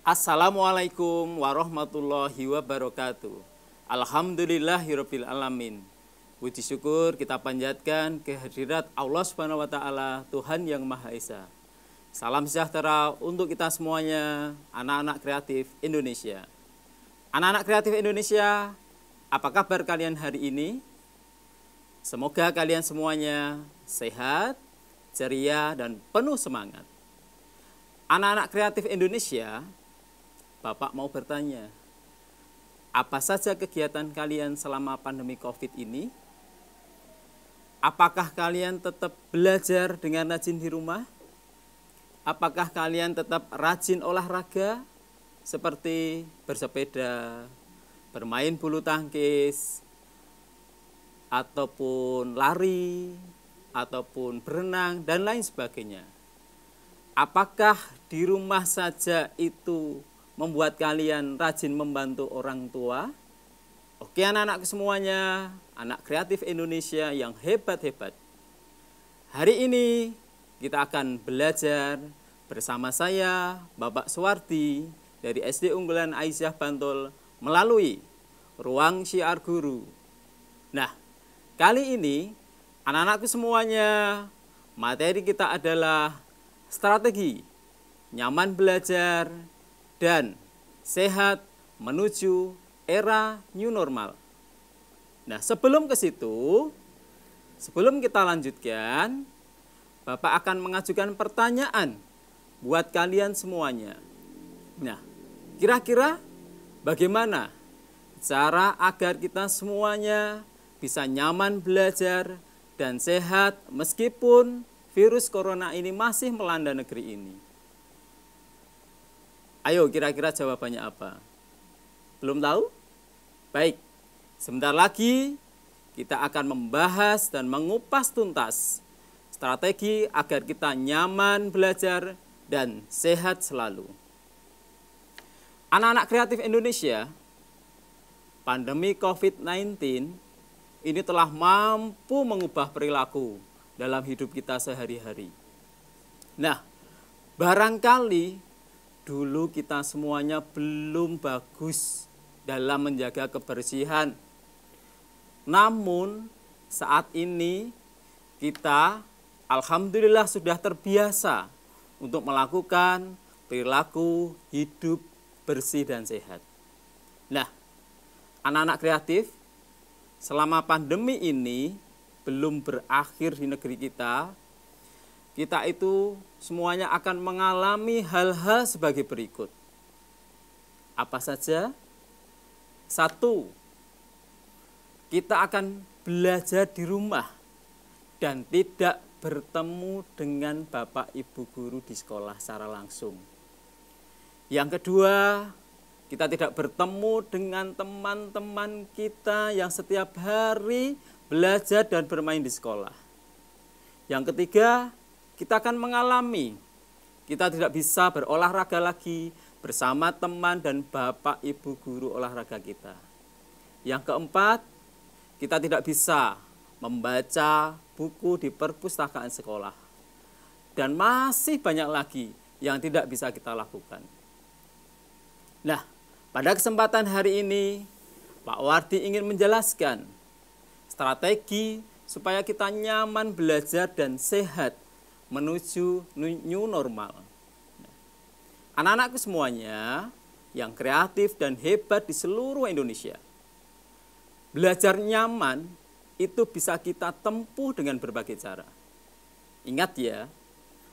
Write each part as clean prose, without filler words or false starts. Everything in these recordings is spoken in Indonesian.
Assalamualaikum warahmatullahi wabarakatuh. Alhamdulillahirabbil alamin. Puji syukur kita panjatkan kehadirat Allah Subhanahu wa taala, Tuhan yang Maha Esa. Salam sejahtera untuk kita semuanya, anak-anak kreatif Indonesia. Anak-anak kreatif Indonesia, apa kabar kalian hari ini? Semoga kalian semuanya sehat, ceria, dan penuh semangat. Anak-anak kreatif Indonesia, Bapak mau bertanya, apa saja kegiatan kalian selama pandemi COVID ini? Apakah kalian tetap belajar dengan rajin di rumah? Apakah kalian tetap rajin olahraga seperti bersepeda, bermain bulu tangkis, ataupun lari, ataupun berenang, dan lain sebagainya? Apakah di rumah saja itu membuat kalian rajin membantu orang tua? Oke anak-anak semuanya, anak kreatif Indonesia yang hebat-hebat. Hari ini kita akan belajar bersama saya, Bapak Suwardi dari SD Unggulan Aisyah Bantul melalui Ruang Syiar Guru. Nah, kali ini anak-anakku semuanya, materi kita adalah strategi nyaman belajar dan sehat menuju era new normal. Nah, sebelum ke situ, sebelum kita lanjutkan, Bapak akan mengajukan pertanyaan buat kalian semuanya. Nah, kira-kira bagaimana cara agar kita semuanya bisa nyaman belajar dan sehat meskipun virus corona ini masih melanda negeri ini? Ayo kira-kira jawabannya apa? Belum tahu? Baik, sebentar lagi kita akan membahas dan mengupas tuntas strategi agar kita nyaman belajar dan sehat selalu. Anak-anak kreatif Indonesia, pandemi COVID-19 ini telah mampu mengubah perilaku dalam hidup kita sehari-hari. Nah, barangkali dulu kita semuanya belum bagus dalam menjaga kebersihan. Namun saat ini kita alhamdulillah sudah terbiasa untuk melakukan perilaku hidup bersih dan sehat. Nah, anak-anak kreatif, selama pandemi ini belum berakhir di negeri kita itu semuanya akan mengalami hal-hal sebagai berikut. Apa saja? 1, kita akan belajar di rumah dan tidak bertemu dengan Bapak Ibu guru di sekolah secara langsung. Yang kedua, kita tidak bertemu dengan teman-teman kita yang setiap hari belajar dan bermain di sekolah. Yang ketiga, kita akan mengalami kita tidak bisa berolahraga lagi bersama teman dan Bapak Ibu guru olahraga kita. Yang keempat, kita tidak bisa membaca buku di perpustakaan sekolah. Dan masih banyak lagi yang tidak bisa kita lakukan. Nah, pada kesempatan hari ini, Pak Wardi ingin menjelaskan strategi supaya kita nyaman belajar dan sehat menuju new normal. Anak-anakku semuanya yang kreatif dan hebat di seluruh Indonesia, belajar nyaman itu bisa kita tempuh dengan berbagai cara. Ingat ya,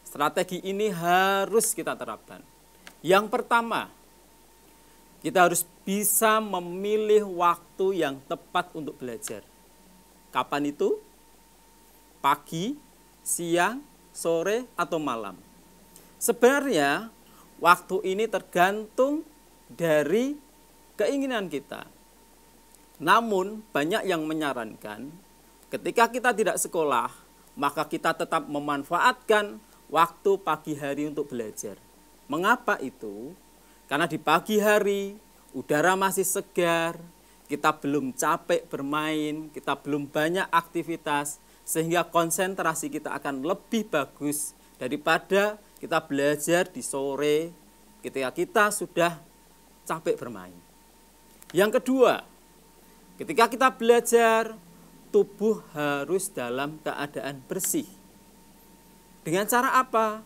strategi ini harus kita terapkan. Yang pertama, kita harus bisa memilih waktu yang tepat untuk belajar. Kapan itu? Pagi, siang, sore, atau malam. Sebenarnya waktu ini tergantung dari keinginan kita. Namun banyak yang menyarankan ketika kita tidak sekolah, maka kita tetap memanfaatkan waktu pagi hari untuk belajar. Mengapa itu? Karena di pagi hari udara masih segar, kita belum capek bermain, kita belum banyak aktivitas, sehingga konsentrasi kita akan lebih bagus daripada kita belajar di sore ketika kita sudah capek bermain. Yang kedua, ketika kita belajar, tubuh harus dalam keadaan bersih. Dengan cara apa?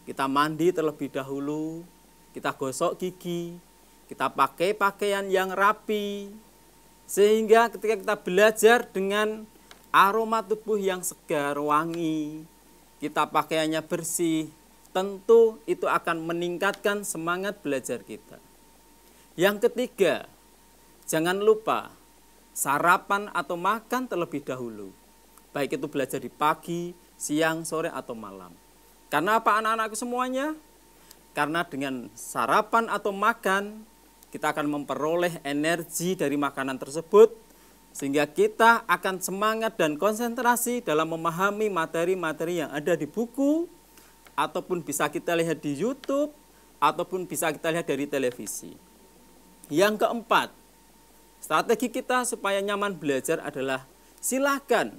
Kita mandi terlebih dahulu, kita gosok gigi, kita pakai pakaian yang rapi, sehingga ketika kita belajar dengan aroma tubuh yang segar, wangi, kita pakaiannya bersih, tentu itu akan meningkatkan semangat belajar kita. Yang ketiga, jangan lupa sarapan atau makan terlebih dahulu. Baik itu belajar di pagi, siang, sore, atau malam. Karena apa anak-anakku semuanya? Karena dengan sarapan atau makan, kita akan memperoleh energi dari makanan tersebut, sehingga kita akan semangat dan konsentrasi dalam memahami materi-materi yang ada di buku, ataupun bisa kita lihat di YouTube, ataupun bisa kita lihat dari televisi. Yang keempat, strategi kita supaya nyaman belajar adalah silakan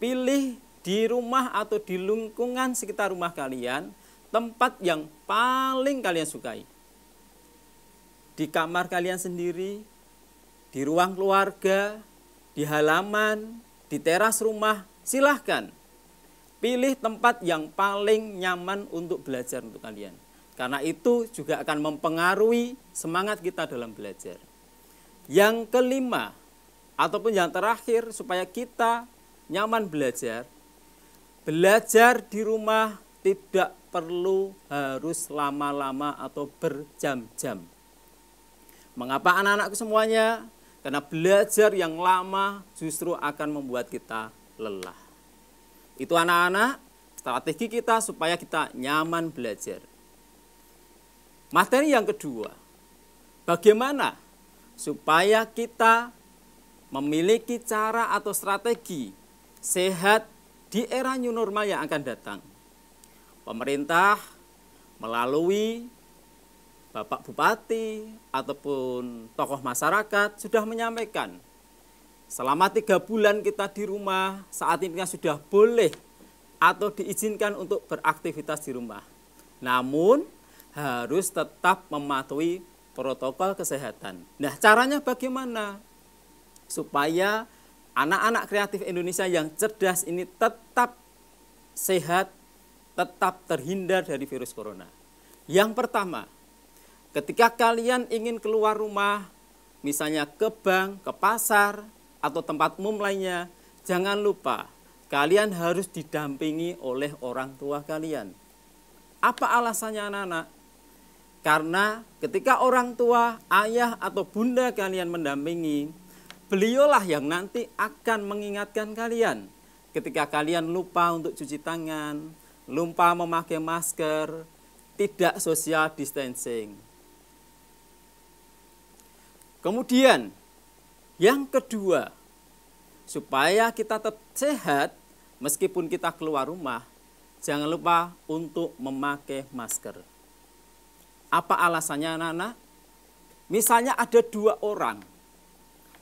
pilih di rumah atau di lingkungan sekitar rumah kalian tempat yang paling kalian sukai. Di kamar kalian sendiri, di ruang keluarga, di halaman, di teras rumah, silahkan pilih tempat yang paling nyaman untuk belajar untuk kalian. Karena itu juga akan mempengaruhi semangat kita dalam belajar. Yang kelima, ataupun yang terakhir, supaya kita nyaman belajar, belajar di rumah tidak perlu harus lama-lama atau berjam-jam. Mengapa anak-anakku semuanya? Karena belajar yang lama justru akan membuat kita lelah. Itu anak-anak, strategi kita supaya kita nyaman belajar. Materi yang kedua, bagaimana supaya kita memiliki cara atau strategi sehat di era new normal yang akan datang. Pemerintah melalui Bapak Bupati ataupun tokoh masyarakat sudah menyampaikan, selama 3 bulan kita di rumah, saat ini sudah boleh atau diizinkan untuk beraktivitas di rumah. Namun harus tetap mematuhi protokol kesehatan. Nah, caranya bagaimana? Supaya anak-anak kreatif Indonesia yang cerdas ini tetap sehat, tetap terhindar dari virus corona. Yang pertama, ketika kalian ingin keluar rumah, misalnya ke bank, ke pasar, atau tempat umum lainnya, jangan lupa kalian harus didampingi oleh orang tua kalian. Apa alasannya anak-anak? Karena ketika orang tua, ayah atau bunda kalian mendampingi, beliaulah yang nanti akan mengingatkan kalian ketika kalian lupa untuk cuci tangan, lupa memakai masker, tidak social distancing. Kemudian yang kedua, supaya kita tetap sehat meskipun kita keluar rumah, jangan lupa untuk memakai masker. Apa alasannya anak-anak? Misalnya ada 2 orang,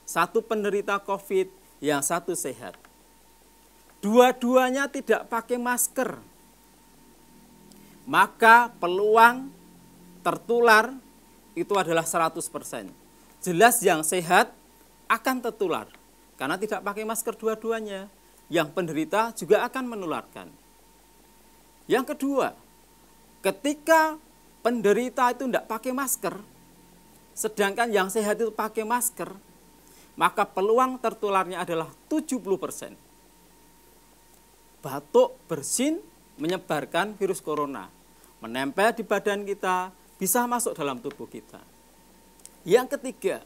satu penderita COVID, yang satu sehat. Dua-duanya tidak pakai masker. Maka peluang tertular itu adalah 100%. Jelas yang sehat akan tertular. Karena tidak pakai masker dua-duanya. Yang penderita juga akan menularkan. Yang kedua, ketika penderita itu tidak pakai masker, sedangkan yang sehat itu pakai masker, maka peluang tertularnya adalah 70%. Batuk, bersin, menyebarkan virus corona. Menempel di badan kita, bisa masuk dalam tubuh kita. Yang ketiga,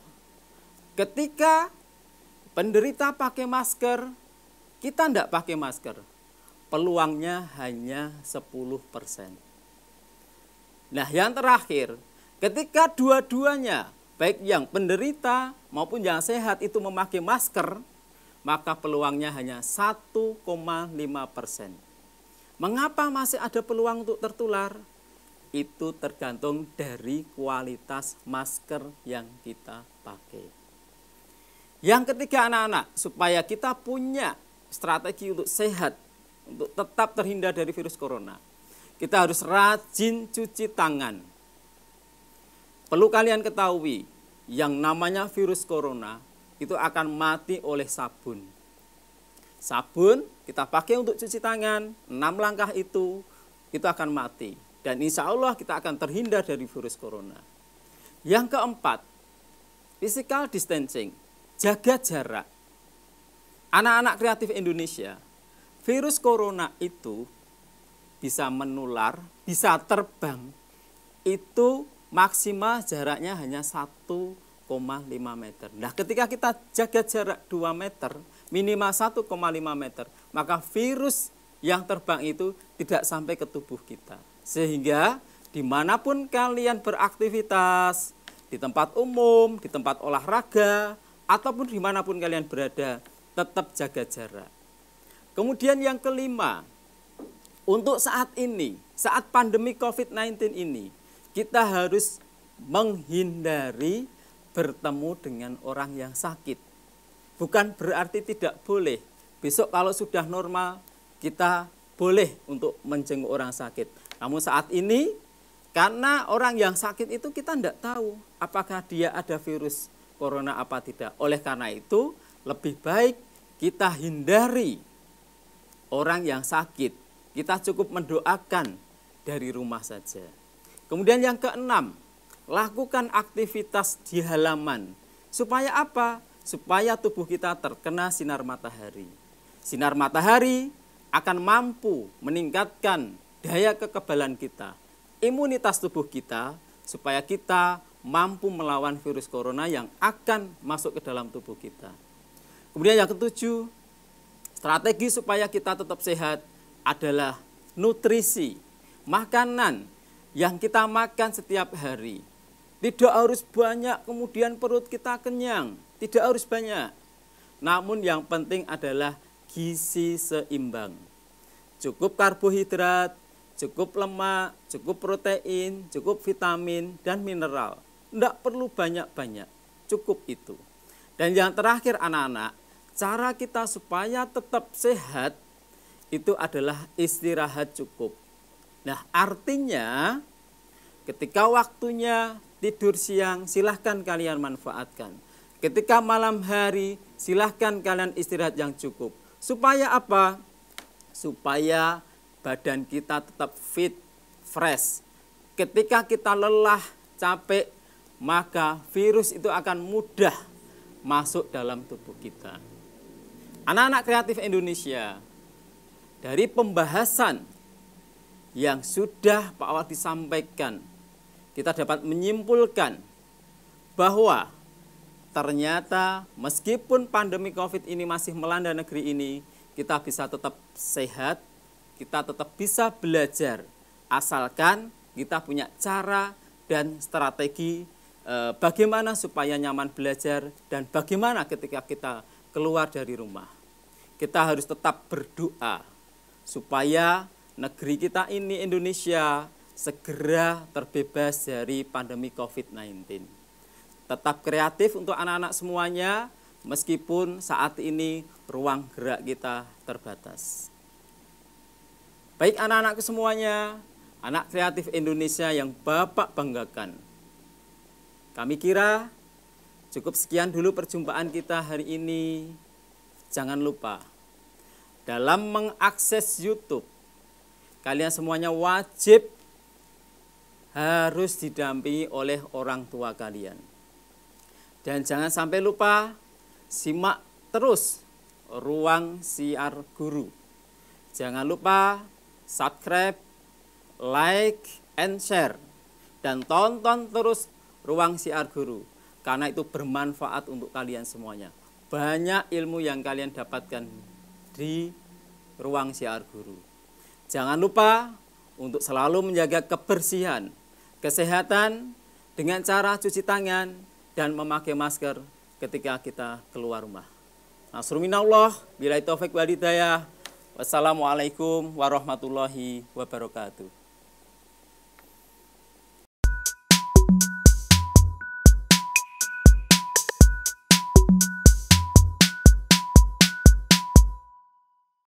ketika penderita pakai masker, kita tidak pakai masker, peluangnya hanya 10%. Nah, yang terakhir, ketika dua-duanya, baik yang penderita maupun yang sehat itu memakai masker, maka peluangnya hanya 1,5%. Mengapa masih ada peluang untuk tertular? Itu tergantung dari kualitas masker yang kita pakai. Yang ketiga anak-anak, supaya kita punya strategi untuk sehat, untuk tetap terhindar dari virus corona, kita harus rajin cuci tangan. perlu kalian ketahui, yang namanya virus corona itu akan mati oleh sabun. Sabun kita pakai untuk cuci tangan, 6 langkah itu akan mati. Dan insya Allah kita akan terhindar dari virus corona. Yang keempat, physical distancing, jaga jarak. Anak-anak kreatif Indonesia, virus corona itu bisa menular, bisa terbang, itu maksimal jaraknya hanya 1,5 meter. Nah, ketika kita jaga jarak 2 meter, minimal 1,5 meter, maka virus yang terbang itu tidak sampai ke tubuh kita. Sehingga dimanapun kalian beraktivitas, di tempat umum, di tempat olahraga, ataupun dimanapun kalian berada, tetap jaga jarak. Kemudian yang kelima, untuk saat ini, saat pandemi COVID-19 ini, kita harus menghindari bertemu dengan orang yang sakit. Bukan berarti tidak boleh. Besok kalau sudah normal, kita boleh untuk menjenguk orang sakit. Namun saat ini, karena orang yang sakit itu kita tidak tahu apakah dia ada virus corona apa tidak. Oleh karena itu, lebih baik kita hindari orang yang sakit. Kita cukup mendoakan dari rumah saja. Kemudian yang keenam, lakukan aktivitas di halaman. Supaya apa? Supaya tubuh kita terkena sinar matahari. Sinar matahari akan mampu meningkatkan daya kekebalan kita, imunitas tubuh kita, supaya kita mampu melawan virus corona yang akan masuk ke dalam tubuh kita. Kemudian yang ketujuh, strategi supaya kita tetap sehat adalah nutrisi, makanan yang kita makan setiap hari. Tidak harus banyak kemudian perut kita kenyang, tidak harus banyak. Namun yang penting adalah gizi seimbang. Cukup karbohidrat, cukup lemak, cukup protein, cukup vitamin dan mineral. Tidak perlu banyak-banyak, cukup itu. Dan yang terakhir anak-anak, cara kita supaya tetap sehat itu adalah istirahat cukup. Nah, artinya ketika waktunya tidur siang, silahkan kalian manfaatkan. Ketika malam hari, silahkan kalian istirahat yang cukup. Supaya apa? Supaya badan kita tetap fit, fresh. Ketika kita lelah, capek, maka virus itu akan mudah masuk dalam tubuh kita. Anak-anak kreatif Indonesia, dari pembahasan yang sudah Pak Wadi sampaikan, kita dapat menyimpulkan bahwa ternyata meskipun pandemi COVID ini masih melanda negeri ini, kita bisa tetap sehat, kita tetap bisa belajar, asalkan kita punya cara dan strategi bagaimana supaya nyaman belajar dan bagaimana ketika kita keluar dari rumah. Kita harus tetap berdoa supaya negeri kita ini Indonesia segera terbebas dari pandemi COVID-19. Tetap kreatif untuk anak-anak semuanya, meskipun saat ini ruang gerak kita terbatas. Baik anak-anakku semuanya, anak kreatif Indonesia yang Bapak banggakan. Kami kira cukup sekian dulu perjumpaan kita hari ini. Jangan lupa, dalam mengakses YouTube, kalian semuanya wajib harus didampingi oleh orang tua kalian. Dan jangan sampai lupa, simak terus Ruang Siar Guru. Jangan lupa subscribe, like, and share. Dan tonton terus Ruang Siar Guru, karena itu bermanfaat untuk kalian semuanya. Banyak ilmu yang kalian dapatkan di Ruang Siar Guru. Jangan lupa untuk selalu menjaga kebersihan, kesehatan dengan cara cuci tangan dan memakai masker ketika kita keluar rumah. Nasrul minallah, billahi taufik wal hidayah. Wassalamualaikum warahmatullahi wabarakatuh.